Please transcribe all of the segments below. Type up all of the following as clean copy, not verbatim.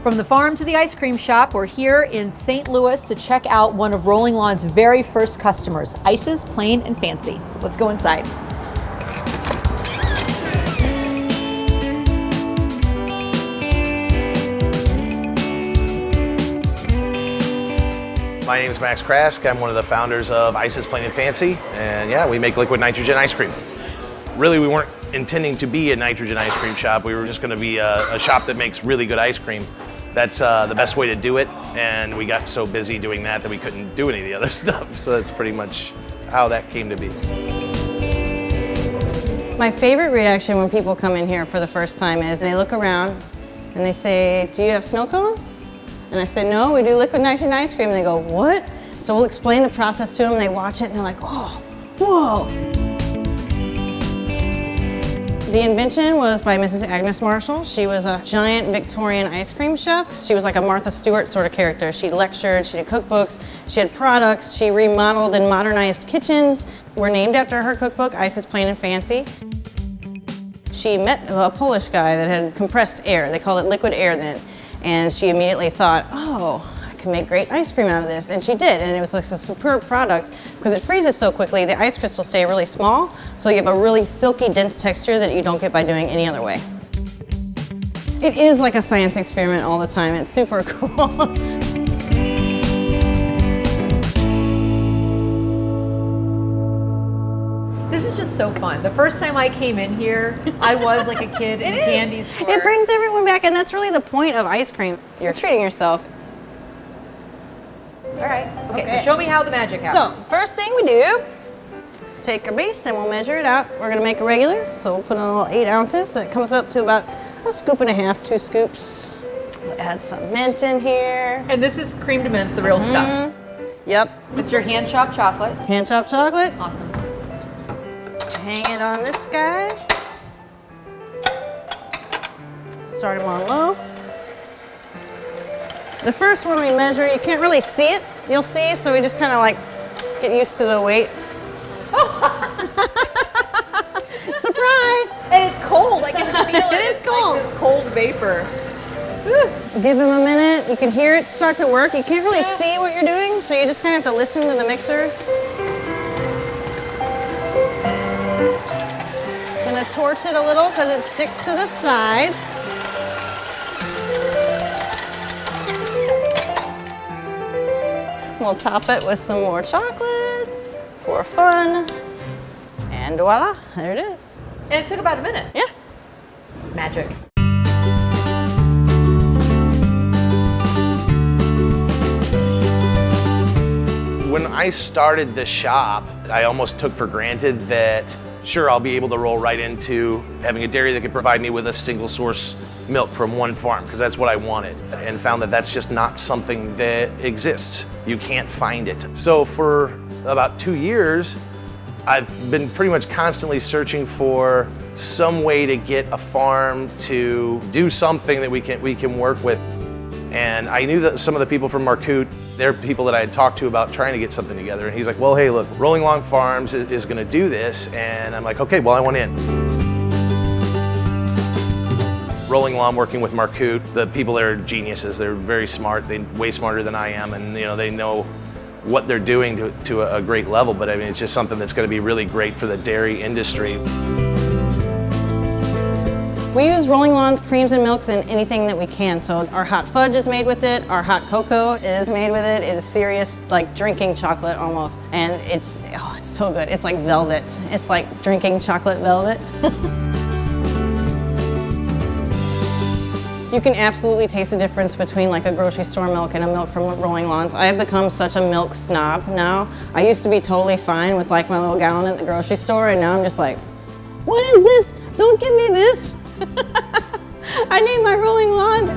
From the farm to the ice cream shop, we're here in St. Louis to check out one of Rolling Lawn's very first customers, Ice's Plain and Fancy. Let's go inside. My name is Max Krask. I'm one of the founders of Ice's Plain and Fancy, and yeah, we make liquid nitrogen ice cream. Really, we weren't intending to be a nitrogen ice cream shop. We were just going to be a shop that makes really good ice cream. That's the best way to do it, and we got so busy doing that we couldn't do any of the other stuff, so that's pretty much how that came to be. My favorite reaction when people come in here for the first time is they look around and they say, "Do you have snow cones?" And I say, "No, we do liquid nitrogen ice cream." And they go, "What?" So we'll explain the process to them, and they watch it, and they're like, "Oh, whoa." The invention was by Mrs. Agnes Marshall. She was a giant Victorian ice cream chef. She was like a Martha Stewart sort of character. She lectured, she did cookbooks, she had products, she remodeled and modernized kitchens. We're named after her cookbook, Ice's Plain and Fancy. She met a Polish guy that had compressed air. They called it liquid air then. And she immediately thought, oh, I can make great ice cream out of this. And she did, and it was like a superb product because it freezes so quickly, the ice crystals stay really small, so you have a really silky, dense texture that you don't get by doing any other way. It is like a science experiment all the time. It's super cool. This is just so fun. The first time I came in here, I was like a kid in a candy store. It brings everyone back, and that's really the point of ice cream. You're treating yourself. All right. Okay, so show me how the magic happens. So, first thing we do, take our base and we'll measure it out. We're gonna make a regular, so we'll put in a little 8 ounces. So it comes up to about a scoop and a half, 2 scoops. We'll add some mint in here. And this is cream to mint, the real stuff. Yep. It's your hand-chopped chocolate. Hand-chopped chocolate. Awesome. Hang it on this guy. Start him on low. The first one we measure, you can't really see it. You'll see, so we just kind of like get used to the weight. Surprise! And it's cold. I can feel it. It is It's cold. like this cold vapor. Give him a minute. You can hear it start to work. You can't really see what you're doing, so you just kind of have to listen to the mixer. Just gonna torch it a little because it sticks to the sides. We'll top it with some more chocolate for fun. And voila, there it is. And it took about a minute. Yeah. It's magic. When I started the shop, I almost took for granted that, sure, I'll be able to roll right into having a dairy that could provide me with a single source milk from one farm, because that's what I wanted, and found that that's just not something that exists. You can't find it. So for about 2 years, I've been pretty much constantly searching for some way to get a farm to do something that we can work with. And I knew that some of the people from Marcoot, they're people that I had talked to about trying to get something together. And he's like, well, hey, look, Rolling Lawn Farms is gonna do this. And I'm like, okay, well, I want in. Rolling Lawn, working with Marcoot, the people there are geniuses. They're very smart, they're way smarter than I am. And they know what they're doing to a great level. But I mean, it's just something that's gonna be really great for the dairy industry. We use Rolling Lawn's creams and milks in anything that we can. So our hot fudge is made with it, our hot cocoa is made with it. It is serious, like drinking chocolate almost. And it's so good. It's like velvet. It's like drinking chocolate velvet. You can absolutely taste the difference between like a grocery store milk and a milk from Rolling Lawns. I have become such a milk snob now. I used to be totally fine with like my little gallon at the grocery store, and now I'm just like, what is this? Don't give me this. I need my Rolling Lawns.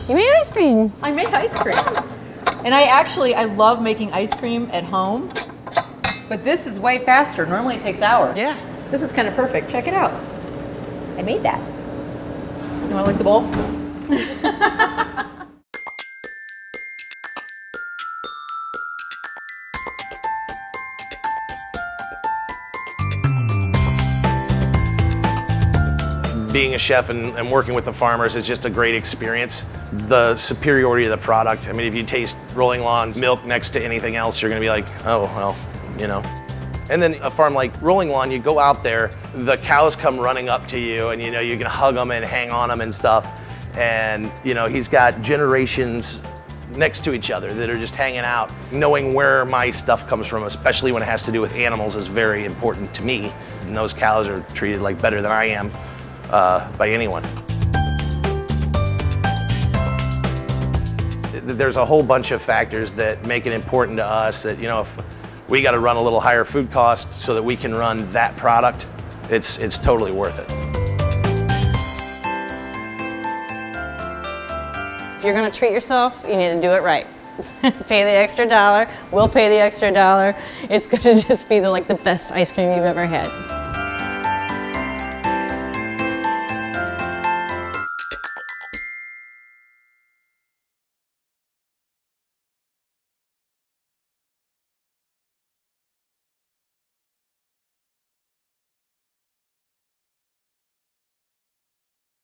You made ice cream. I made ice cream. And I love making ice cream at home. But this is way faster. Normally it takes hours. Yeah. This is kind of perfect. Check it out. I made that. You want to lick the bowl? Being a chef and working with the farmers is just a great experience. The superiority of the product. I mean, if you taste Rolling Lawn milk next to anything else, you're gonna be like, oh, well, you know. And then a farm like Rolling Lawn, you go out there, the cows come running up to you and you know, you can hug them and hang on them and stuff. And you know, he's got generations next to each other that are just hanging out. Knowing where my stuff comes from, especially when it has to do with animals, is very important to me. And those cows are treated like better than I am. By anyone. There's a whole bunch of factors that make it important to us that, you know, if we got to run a little higher food cost so that we can run that product, it's totally worth it. If you're gonna treat yourself, you need to do it right. Pay the extra $1, we'll pay the extra $1. It's gonna just be the best ice cream you've ever had.